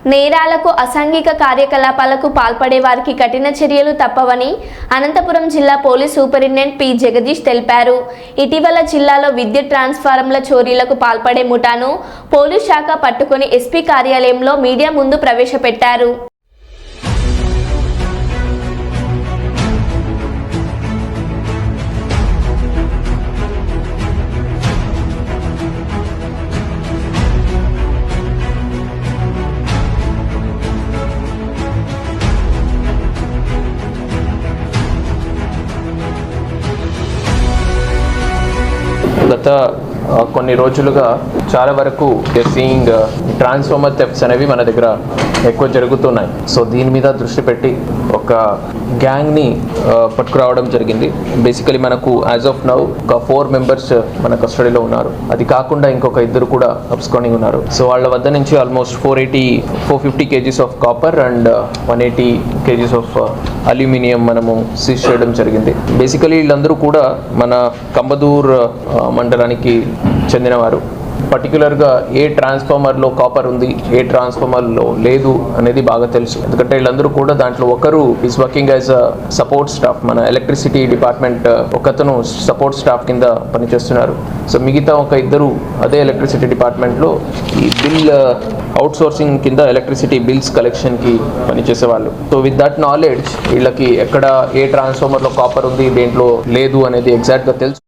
నేరాలకు అసాంఘిక కార్యకలాపాలకు పాల్పడే వారికి కఠిన చర్యలు తప్పవని అనంతపురం జిల్లా పోలీస్ సూపరింటెండెంట్ పి జగదీష్ తెలిపారు. ఇటీవల జిల్లాలో విద్యుత్ ట్రాన్స్ఫార్మర్ల చోరీలకు పాల్పడే ముఠాను పోలీస్ శాఖ పట్టుకొని ఎస్పీ కార్యాలయంలో మీడియా ముందు ప్రవేశపెట్టారు. గత కొన్ని రోజులుగా చాలా వరకు సీయింగ్ ట్రాన్స్ఫార్మర్ థెఫ్ట్స్ అనేవి మన దగ్గర ఎక్కువ జరుగుతున్నాయి. సో దీని మీద దృష్టి పెట్టి ఒక గ్యాంగ్ని పట్టుకురావడం జరిగింది. బేసికలీ మనకు యాజ్ ఆఫ్ నౌ ఒక 4 మెంబర్స్ మన కస్టడీలో ఉన్నారు. అది కాకుండా ఇంకొక 2 కూడా అబ్స్కాండింగ్ ఉన్నారు. సో వాళ్ళ వద్ద నుంచి almost 450 kgs of copper and 180 kgs of aluminium మనము సీజ్ చేయడం జరిగింది. బేసికలీ వీళ్ళందరూ కూడా మన కంబదూర్ మండలానికి చెందినవారు. పర్టికులర్గా ఏ ట్రాన్స్ఫార్మర్లో కాపర్ ఉంది, ఏ ట్రాన్స్ఫార్మర్లో లేదు అనేది బాగా తెలుసు. ఎందుకంటే వీళ్ళందరూ కూడా దాంట్లో ఒకరు is working as a support staff, మన ఎలక్ట్రిసిటీ డిపార్ట్మెంట్ ఒకతను సపోర్ట్ స్టాఫ్ కింద పనిచేస్తున్నారు. సో మిగతా ఒక 2 అదే ఎలక్ట్రిసిటీ డిపార్ట్మెంట్లో ఈ బిల్ అవుట్సోర్సింగ్ కింద ఎలక్ట్రిసిటీ బిల్స్ కలెక్షన్కి పనిచేసేవాళ్ళు. సో విత్ దట్ నాలెడ్జ్ వీళ్ళకి ఎక్కడ ఏ ట్రాన్స్ఫార్మర్లో కాపర్ ఉంది, దేంట్లో లేదు అనేది ఎగ్జాక్ట్గా తెలుసు.